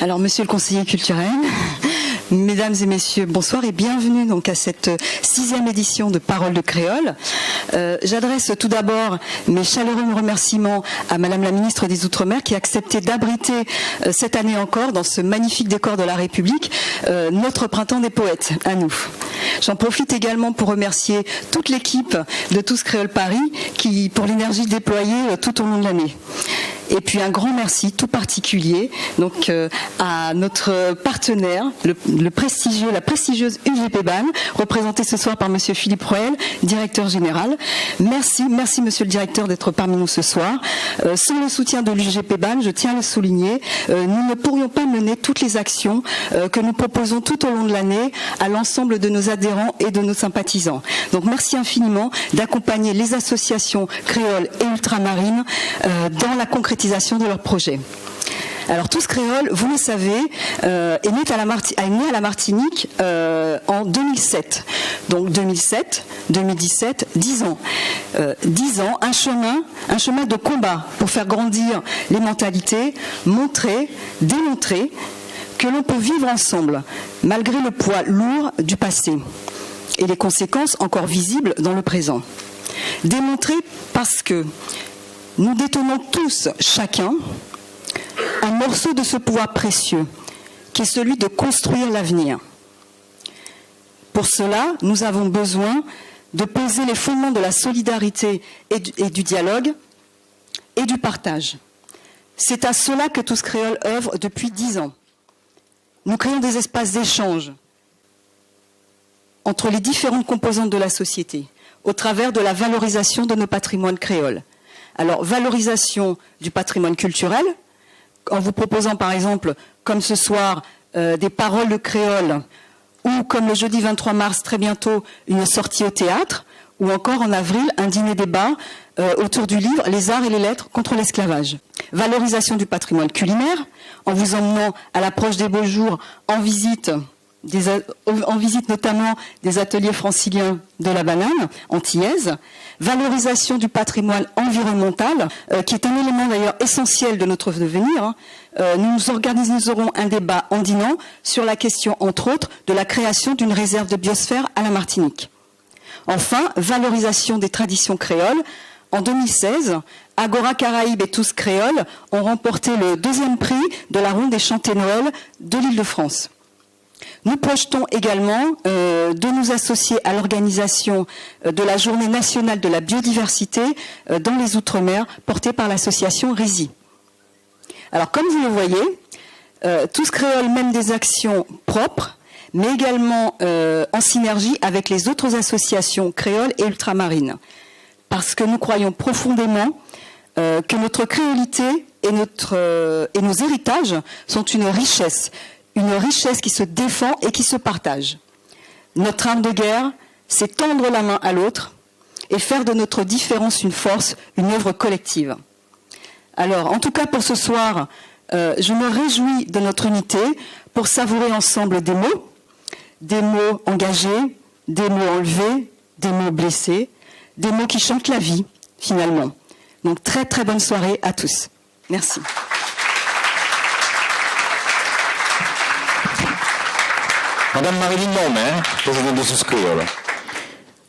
Alors, monsieur le conseiller culturel, mesdames et messieurs, bonsoir et bienvenue donc à cette 6e édition de Paroles de Créole. J'adresse tout d'abord mes chaleureux remerciements à madame la ministre des Outre-mer qui a accepté d'abriter cette année encore dans ce magnifique décor de la République notre printemps des poètes à nous. J'en profite également pour remercier toute l'équipe de Tous Créole Paris pour l'énergie déployée tout au long de l'année. Et puis un grand merci tout particulier donc à notre partenaire, la prestigieuse UGP BAN, représentée ce soir par monsieur Philippe Roel, directeur général. Merci monsieur le directeur d'être parmi nous ce soir. Sans le soutien de l'UGP BAN, je tiens à le souligner, nous ne pourrions pas mener toutes les actions que nous proposons tout au long de l'année à l'ensemble de nos adhérents et de nos sympathisants. Donc merci infiniment d'accompagner les associations créoles et ultramarines dans la concrétisation de leurs projets. Alors Tous Créole, vous le savez, est né à la Martinique en 2007. Donc 2007, 2017, 10 ans. 10 ans, un chemin de combat pour faire grandir les mentalités, montrer, démontrer que l'on peut vivre ensemble malgré le poids lourd du passé et les conséquences encore visibles dans le présent. Démontrer parce que nous détenons tous, chacun, un morceau de ce pouvoir précieux, qui est celui de construire l'avenir. Pour cela, nous avons besoin de poser les fondements de la solidarité et du dialogue et du partage. C'est à cela que Tous Créole œuvre depuis 10 ans. Nous créons des espaces d'échange entre les différentes composantes de la société, au travers de la valorisation de nos patrimoines créoles. Alors, valorisation du patrimoine culturel, en vous proposant par exemple, comme ce soir, des paroles de créole, ou comme le jeudi 23 mars, très bientôt, une sortie au théâtre, ou encore en avril, un dîner-débat autour du livre « Les arts et les lettres contre l'esclavage ». Valorisation du patrimoine culinaire, en vous emmenant à l'approche des beaux jours en visite notamment des ateliers franciliens de la banane, antillaise. Valorisation du patrimoine environnemental, qui est un élément d'ailleurs essentiel de notre devenir. Nous organiserons un débat andinant sur la question, entre autres, de la création d'une réserve de biosphère à la Martinique. Enfin, valorisation des traditions créoles. En 2016, Agora Caraïbes et Tous Créoles ont remporté le 2e prix de la ronde des chantés Noël de l'Île-de-France. Nous projetons également de nous associer à l'organisation de la Journée nationale de la biodiversité dans les Outre-mer, portée par l'association RISI. Alors, comme vous le voyez, Tous Créoles mène des actions propres, mais également en synergie avec les autres associations créoles et ultramarines. Parce que nous croyons profondément que notre créolité et nos héritages sont une richesse qui se défend et qui se partage. Notre arme de guerre, c'est tendre la main à l'autre et faire de notre différence une force, une œuvre collective. Alors, en tout cas pour ce soir, je me réjouis de notre unité pour savourer ensemble des mots engagés, des mots enlevés, des mots blessés, des mots qui chantent la vie, finalement. Donc, très très bonne soirée à tous. Merci. Madame Marilyn Norman, présidente de Tous Créole.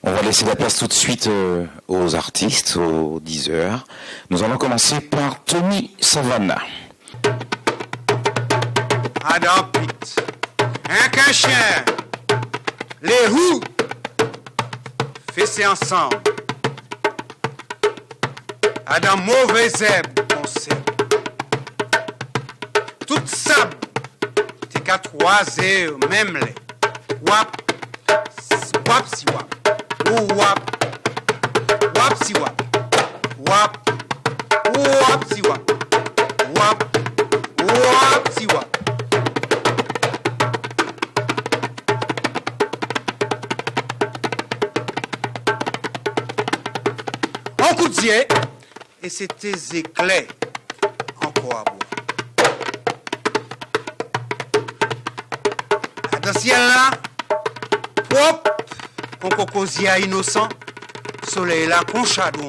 On va laisser la place tout de suite aux artistes, aux 10 heures. Nous allons commencer par Tony Savannah. Adam Pitt, un cachet, les roues, fessés ensemble. Adam mauvais zèbre, concept. Tout sable. Qu'à 3 heures, même les wap, wap si wap, ou wap si wap, wap si wap, wap si wap. Un coup d'yeux, et c'était éclairs encore à bout. Dans ce ciel-là, propre, qu'on cocozia innocent, soleil là, qu'on chadon,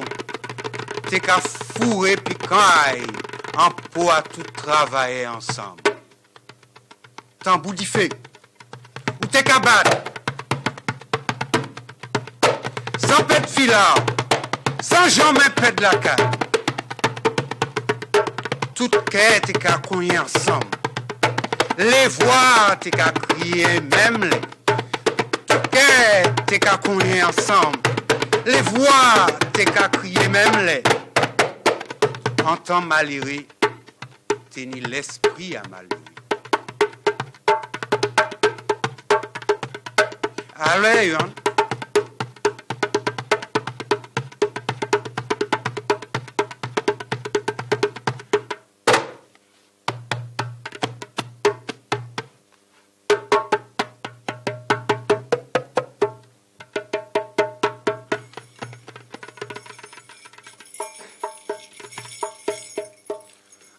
t'es qu'à fourrer piquant, en pot à tout travailler ensemble. tambour d'y fait. Ou t'es cabane. Sans pète filard. Sans jamais pète la carte. Tout qu'est t'es qu'à cogner ensemble. Les voix t'es qu'à crier même les. Tout qu'est t'es qu'à cogner ensemble. Les voix t'es qu'à crier même les. Entends malheureux, t'es ni l'esprit à malheureux. Allez, hein?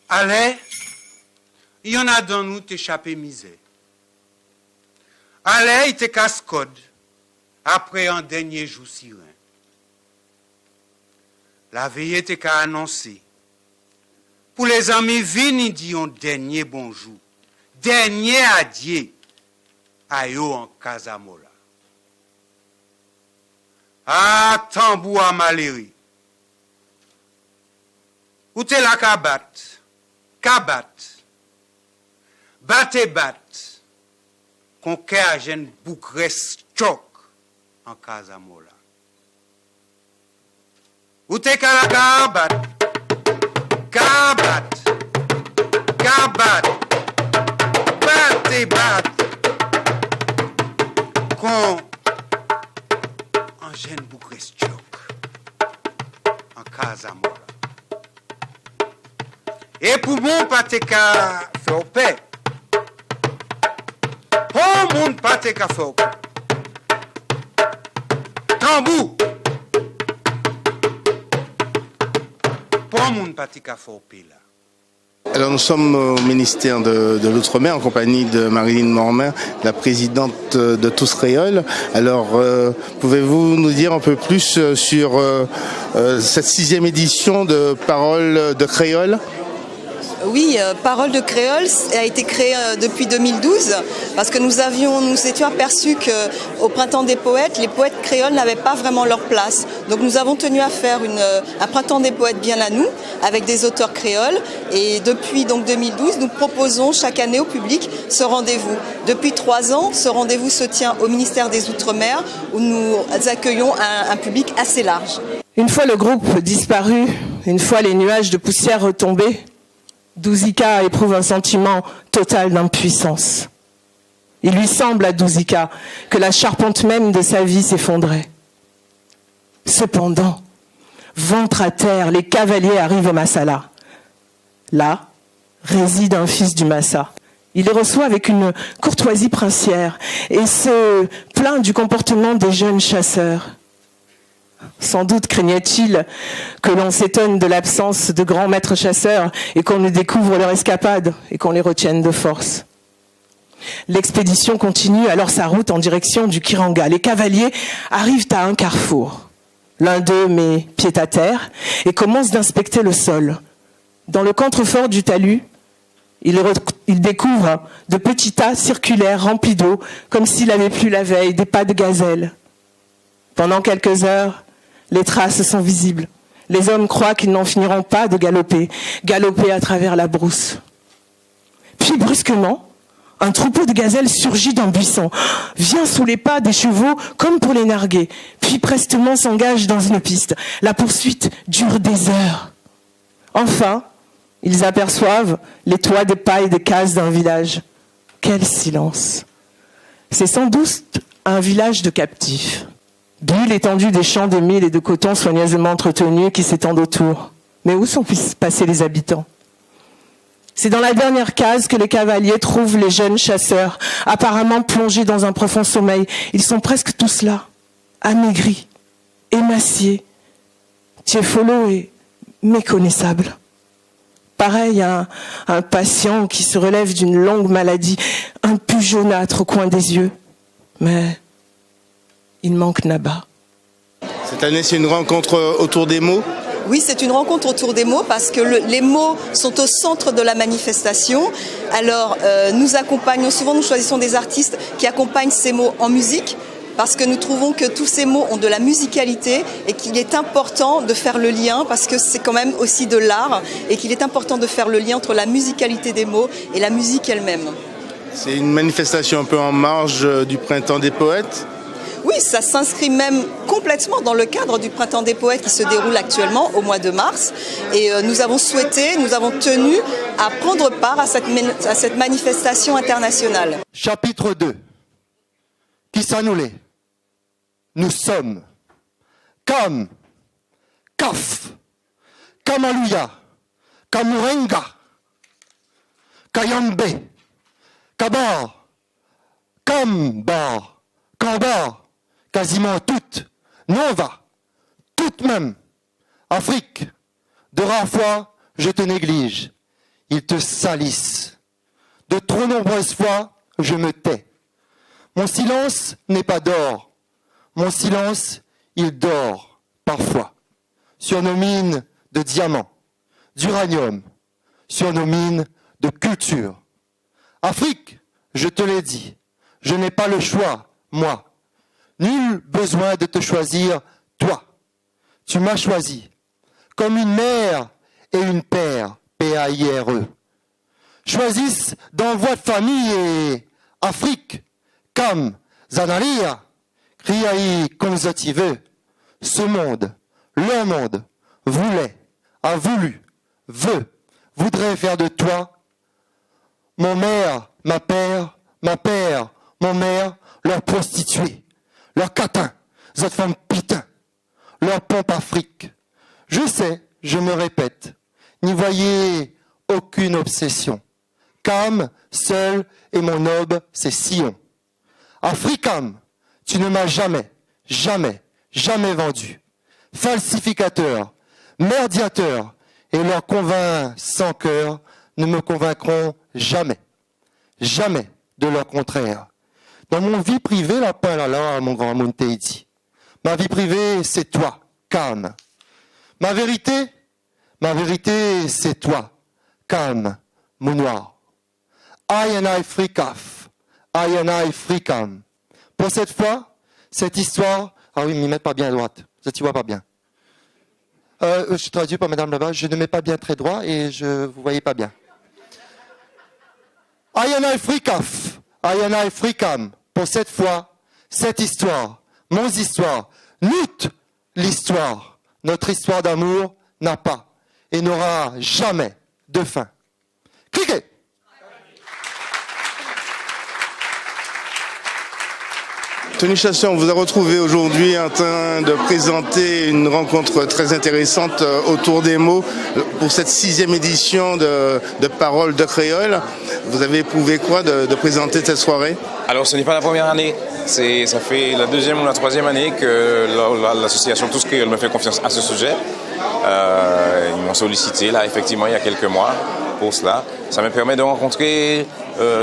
Allez, il y en a dans nous t'échapper misère. Allez, il te casse-code après un dernier jour siren. La veillée t'est qu'à annoncer. Pour les amis, venez dire un dernier bonjour, dernier adieu à yo en Casamola. Ah, tambour à Maléry. Où t'es la kabat? Kabat, bat, conquer à jeune boucresse choc en Casamola. Où t'es qu'à la kabat, bat, con en jeune boucresse choc en Casamola. Et pour mon pâté qu'à faire paix. Pour mon pâté qu'à faire paix. Tambour. Pour mon pâté qu'à faire paix là. Alors nous sommes au ministère de l'Outre-mer en compagnie de Marilyn Mormain, la présidente de Tous Créoles. Alors pouvez-vous nous dire un peu plus sur cette 6e édition de Paroles de Créole ? Oui, Parole de Créole a été créée depuis 2012 parce que nous étions aperçus qu'au Printemps des Poètes, les poètes créoles n'avaient pas vraiment leur place. Donc nous avons tenu à faire un Printemps des Poètes bien à nous, avec des auteurs créoles. Et depuis donc 2012, nous proposons chaque année au public ce rendez-vous. Depuis 3 ans, ce rendez-vous se tient au ministère des Outre-mer où nous accueillons un public assez large. Une fois le groupe disparu, une fois les nuages de poussière retombés, Douzika éprouve un sentiment total d'impuissance. Il lui semble à Douzika que la charpente même de sa vie s'effondrait. Cependant, ventre à terre, les cavaliers arrivent au Massala. Là, réside un fils du Massa. Il les reçoit avec une courtoisie princière et se plaint du comportement des jeunes chasseurs. Sans doute craignait-il que l'on s'étonne de l'absence de grands maîtres chasseurs et qu'on ne découvre leur escapade et qu'on les retienne de force. L'expédition continue alors sa route en direction du Kiranga. Les cavaliers arrivent à un carrefour. L'un d'eux met pied à terre et commence d'inspecter le sol. Dans le contrefort du talus, il découvre de petits tas circulaires remplis d'eau, comme s'il avait plu la veille, des pas de gazelle. Pendant quelques heures, les traces sont visibles. Les hommes croient qu'ils n'en finiront pas de galoper à travers la brousse. Puis brusquement, un troupeau de gazelles surgit d'un buisson, vient sous les pas des chevaux comme pour les narguer, puis prestement s'engage dans une piste. La poursuite dure des heures. Enfin, ils aperçoivent les toits des pailles des cases d'un village. Quel silence! C'est sans doute un village de captifs. D'où l'étendue des champs de mil et de coton soigneusement entretenus qui s'étendent autour. Mais où sont passés les habitants? C'est dans la dernière case que les cavaliers trouvent les jeunes chasseurs, apparemment plongés dans un profond sommeil. Ils sont presque tous là, amaigris, émaciés, tiéfolos et méconnaissables. Pareil à un patient qui se relève d'une longue maladie, un pus jaunâtre au coin des yeux. Mais il manque Naba. Cette année, c'est une rencontre autour des mots. Oui, c'est une rencontre autour des mots parce que les mots sont au centre de la manifestation. Alors, nous accompagnons souvent, nous choisissons des artistes qui accompagnent ces mots en musique, parce que nous trouvons que tous ces mots ont de la musicalité et qu'il est important de faire le lien, parce que c'est quand même aussi de l'art, et qu'il est important de faire le lien entre la musicalité des mots et la musique elle-même. C'est une manifestation un peu en marge du Printemps des poètes. Oui, ça s'inscrit même complètement dans le cadre du Printemps des poètes qui se déroule actuellement au mois de mars. Et nous avons tenu à prendre part à cette manifestation internationale. Chapitre 2. Qui s'annulait? Nous sommes comme Kaf, Kamaluya, Kamurenga, Kayambe, Kabar, Kambar, Kambar, quasiment toutes, Nova, toutes même, Afrique, de rares fois je te néglige, ils te salissent, de trop nombreuses fois je me tais. Mon silence n'est pas d'or. Mon silence, il dort, parfois, sur nos mines de diamants, d'uranium, sur nos mines de culture. Afrique, je te l'ai dit, je n'ai pas le choix, moi. Nul besoin de te choisir, toi. Tu m'as choisi, comme une mère et une père, P-A-I-R-E. Choisissent d'envoi de famille et Afrique, comme Zanaria, Kriaï Konzative, ce monde, leur monde, voulait, a voulu, veut, voudrait faire de toi mon mère, ma père, mon mère, leur prostituée, leur catin, cette femme pitin, leur pompe Afrique. Je sais, je me répète, n'y voyez aucune obsession. Cam, seul, et mon aube, c'est Sion. Africam, tu ne m'as jamais, jamais, jamais vendu. Falsificateur, merdiateur, et leurs convaincs sans cœur ne me convaincront jamais, jamais de leur contraire. Dans mon vie privée, lapin là, mon grand Monteidi. Ma vie privée, c'est toi, Cam. Ma vérité, c'est toi, Cam, mon noir. I and I fricaf, I and I fricam. Pour cette fois, cette histoire, ah oui, m'y mettre pas bien à droite, ça t'y vois pas bien. Je traduis par madame là-bas, je ne mets pas bien très droit et vous voyez pas bien. I and I fricaf, I and I fricam. Pour cette fois, cette histoire, mon histoire, l'histoire, notre histoire d'amour n'a pas et n'aura jamais de fin. Cliquez! Tony Chasson, on vous a retrouvé aujourd'hui en train de présenter une rencontre très intéressante autour des mots pour cette 6e édition de Paroles de Créole. Vous avez éprouvé quoi de présenter cette soirée? Alors, ce n'est pas la première année. Ça fait la 2e ou la 3e année que l'association Tous Créole me fait confiance à ce sujet. Ils m'ont sollicité, là, effectivement, il y a quelques mois pour cela. Ça me permet de rencontrer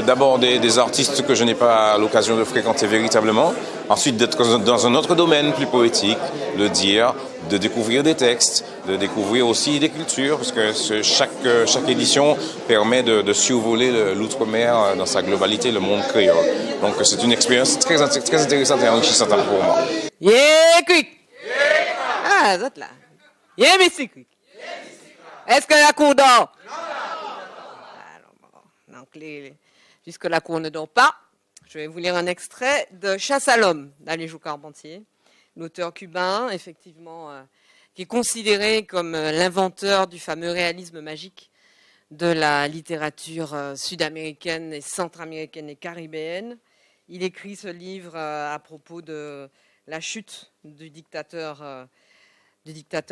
d'abord des artistes que je n'ai pas l'occasion de fréquenter véritablement. Ensuite, d'être dans un autre domaine plus poétique, de dire, de découvrir des textes, de découvrir aussi des cultures, parce que chaque édition permet de survoler l'outre-mer dans sa globalité, le monde créole. Donc, c'est une expérience très intéressante et enrichissante pour moi. Yeah, quick! Ah, vous êtes là. Yeah, Missy Quick. Est-ce que la cour dort? Non. Donc, puisque la cour ne dort pas, je vais vous lire un extrait de Chasse à l'homme d'Aléjo Carpentier, l'auteur cubain, effectivement, qui est considéré comme l'inventeur du fameux réalisme magique de la littérature sud-américaine et centra-américaine et caribéenne. Il écrit ce livre à propos de la chute du dictateur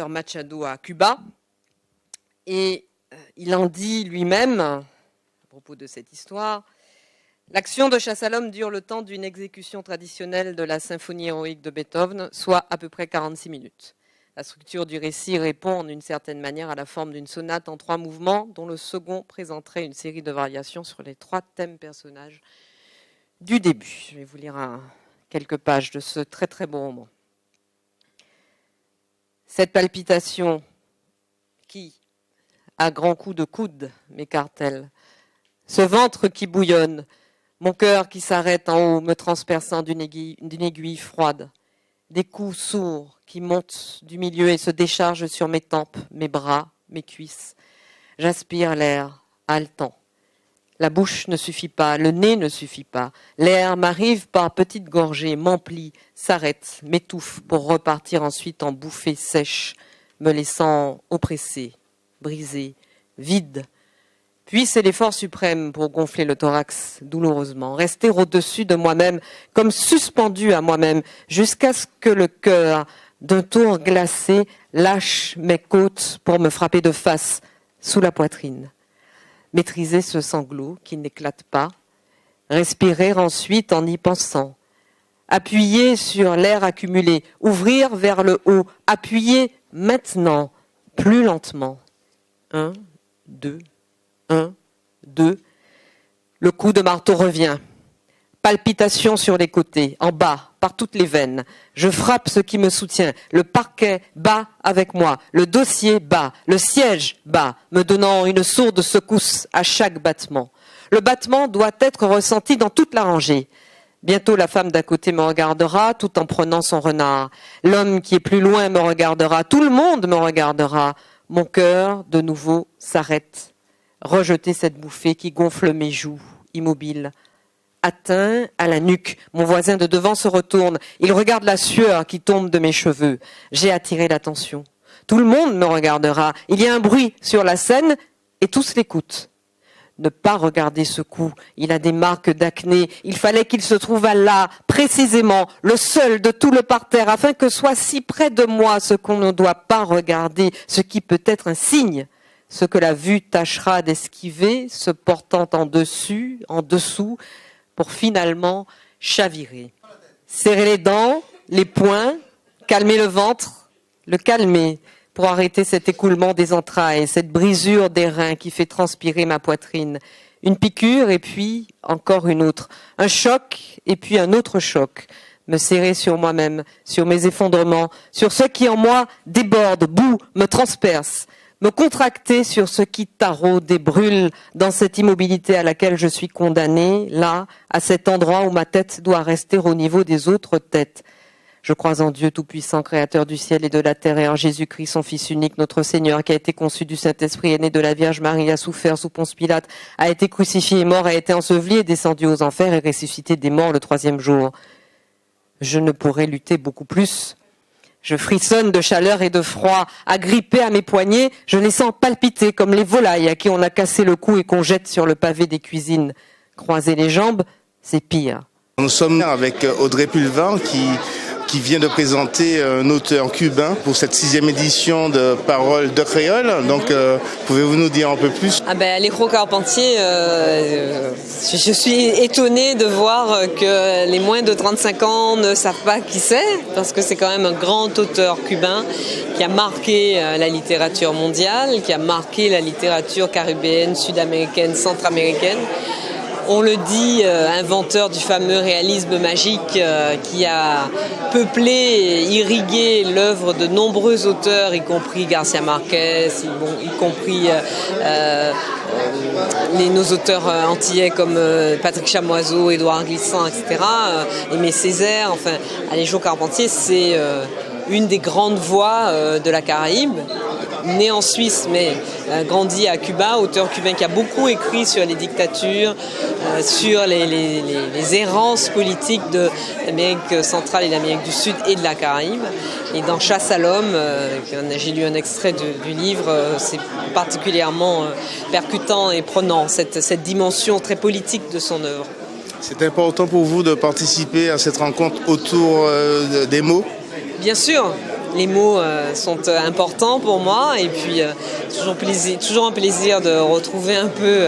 Machado à Cuba. Et il en dit lui-même, à propos de cette histoire, l'action de Chasse à l'homme dure le temps d'une exécution traditionnelle de la symphonie héroïque de Beethoven, soit à peu près 46 minutes. La structure du récit répond d'une certaine manière à la forme d'une sonate en 3 mouvements, dont le second présenterait une série de variations sur les 3 thèmes personnages du début. Je vais vous lire quelques pages de ce très très beau roman. Cette palpitation qui, à grands coups de coude, m'écarte-t-elle, ce ventre qui bouillonne, mon cœur qui s'arrête en haut, me transperçant d'une aiguille froide, des coups sourds qui montent du milieu et se déchargent sur mes tempes, mes bras, mes cuisses. J'aspire l'air, haletant. La bouche ne suffit pas, le nez ne suffit pas. L'air m'arrive par petites gorgées, m'emplit, s'arrête, m'étouffe pour repartir ensuite en bouffées sèches, me laissant oppressé, brisé, vide. Puis c'est l'effort suprême pour gonfler le thorax douloureusement, rester au-dessus de moi-même, comme suspendu à moi-même, jusqu'à ce que le cœur, d'un tour glacé, lâche mes côtes pour me frapper de face sous la poitrine. Maîtriser ce sanglot qui n'éclate pas, respirer ensuite en y pensant, appuyer sur l'air accumulé, ouvrir vers le haut, appuyer maintenant, plus lentement. 1, 2, 1, 2. Le coup de marteau revient. Palpitation sur les côtés, en bas, par toutes les veines. Je frappe ce qui me soutient. Le parquet bat avec moi. Le dossier bat. Le siège bat, me donnant une sourde secousse à chaque battement. Le battement doit être ressenti dans toute la rangée. Bientôt la femme d'à côté me regardera tout en prenant son renard. L'homme qui est plus loin me regardera. Tout le monde me regardera. Mon cœur, de nouveau, s'arrête. Rejeter cette bouffée qui gonfle mes joues, immobile. Atteint à la nuque, mon voisin de devant se retourne. Il regarde la sueur qui tombe de mes cheveux. J'ai attiré l'attention. Tout le monde me regardera. Il y a un bruit sur la scène et tous l'écoutent. Ne pas regarder ce coup. Il a des marques d'acné. Il fallait qu'il se trouvât là, précisément, le seul de tout le parterre, afin que soit si près de moi ce qu'on ne doit pas regarder, ce qui peut être un signe, ce que la vue tâchera d'esquiver, se portant en dessus, en dessous, pour finalement chavirer. Serrer les dents, les poings, calmer le ventre, le calmer pour arrêter cet écoulement des entrailles, cette brisure des reins qui fait transpirer ma poitrine. Une piqûre et puis encore une autre. Un choc et puis un autre choc. Me serrer sur moi-même, sur mes effondrements, sur ce qui en moi déborde, bout, me transperce. Me contracter sur ce qui taraude et brûle dans cette immobilité à laquelle je suis condamnée, là, à cet endroit où ma tête doit rester au niveau des autres têtes. Je crois en Dieu Tout-Puissant, Créateur du ciel et de la terre, et en Jésus-Christ, son Fils unique, notre Seigneur, qui a été conçu du Saint-Esprit, est né de la Vierge Marie, a souffert sous Ponce Pilate, a été crucifié et mort, a été enseveli et descendu aux enfers et ressuscité des morts le 3e jour. Je ne pourrais lutter beaucoup plus. Je frissonne de chaleur et de froid, agrippé à mes poignets, je les sens palpiter comme les volailles à qui on a cassé le cou et qu'on jette sur le pavé des cuisines. Croiser les jambes, c'est pire. Nous sommes avec Audrey Pulvar qui vient de présenter un auteur cubain pour cette 6e édition de Paroles de Créole. Donc, pouvez-vous nous dire un peu plus? Alejo Carpentier, je suis étonnée de voir que les moins de 35 ans ne savent pas qui c'est, parce que c'est quand même un grand auteur cubain qui a marqué la littérature mondiale, qui a marqué la littérature caribéenne, sud-américaine, centra-américaine. On le dit, inventeur du fameux réalisme magique qui a peuplé et irrigué l'œuvre de nombreux auteurs, y compris Garcia Marquez, y compris nos auteurs antillais comme Patrick Chamoiseau, Édouard Glissant, etc., Aimé Césaire. Enfin, Alejo Carpentier, c'est une des grandes voix de la Caraïbe. Né en Suisse, mais grandi à Cuba, auteur cubain qui a beaucoup écrit sur les dictatures, sur les errances politiques de l'Amérique centrale et de l'Amérique du Sud et de la Caraïbe. Et dans Chasse à l'homme, j'ai lu un extrait du livre, c'est particulièrement percutant et prenant, cette dimension très politique de son œuvre. C'est important pour vous de participer à cette rencontre autour des mots? Bien sûr. Les mots sont importants pour moi et puis toujours un plaisir de retrouver un peu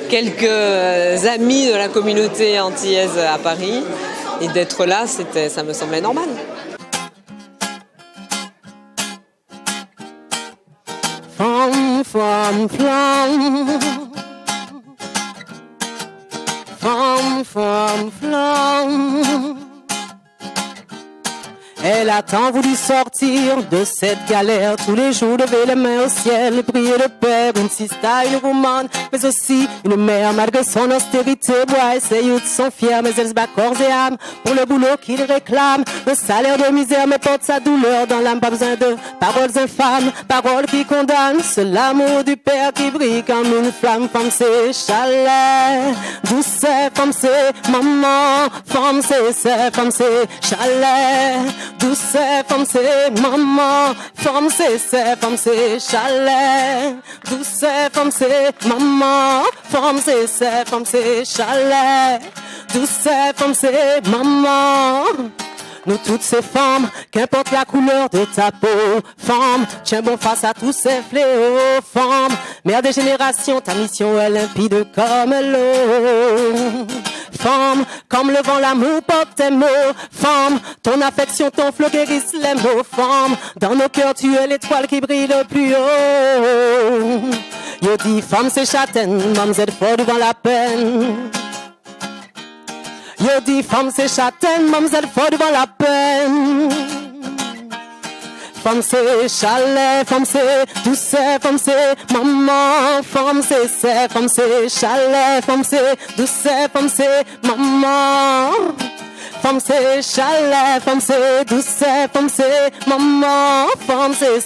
quelques amis de la communauté antillaise à Paris et d'être là, ça me semblait normal. From, from, from, from, from. Elle a tant voulu sortir de cette galère. Tous les jours lever les mains au ciel et prier le Père. Une sista, une woman, mais aussi une mère. Malgré son austérité, bois et ses youths sont fiers. Mais elle se bat corps et âme pour le boulot qu'il réclame. Le salaire de misère mais porte sa douleur dans l'âme. Pas besoin de paroles infâmes, paroles qui condamnent. C'est l'amour du Père qui brille comme une flamme. Femme c'est chalet, douceur, femme c'est maman. Femme c'est chalet, douceur, femme c'est maman. Femme c'est chalet, douceur, femme c'est maman. Femme c'est chalet, douceur, femme c'est maman. Nous toutes ces femmes, qu'importe la couleur de ta peau, femme, tiens bon face à tous ces fléaux, femme, mère des générations, ta mission est limpide comme l'eau. Femme, comme le vent, l'amour porte tes mots, femme, ton affection, ton flot guérisse les mots, femme, dans nos cœurs tu es l'étoile qui brille le plus haut. Yo dis femme c'est châtaigne, mademoiselle fort devant la peine. Yo dis femme c'est châtaigne, mademoiselle fort devant la peine. Femme c'est chalet, femme c'est douceur, femme c'est maman. Femme c'est chalet, femme c'est douceur, femme c'est maman. Femme c'est chalet, femme c'est douceur, femme c'est maman. Femme c'est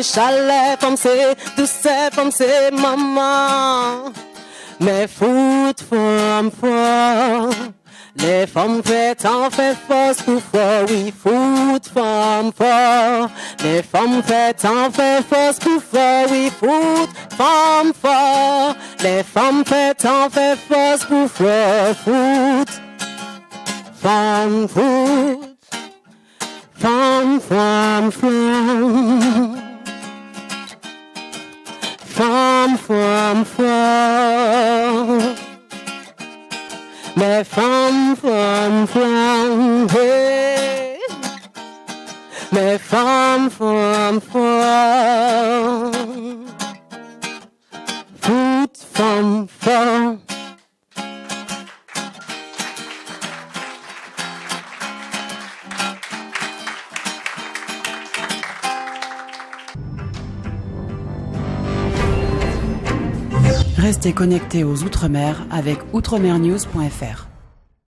chalet, femme c'est douceur, femme c'est maman. Mais foot femme fort, les femmes faites en fait force pour fort, oui, foot femme fort. Les femmes faites en fait force pour fort, oui, foot femme fort. Les femmes faites en fait force pour fort, foot femme foot, femme femme femme. Femme, femme, femme, mais femme, femme, femme, hey. Mais femme, femme, femme, toute femme, femme. Restez connectés aux Outre-mer avec outremernews.fr.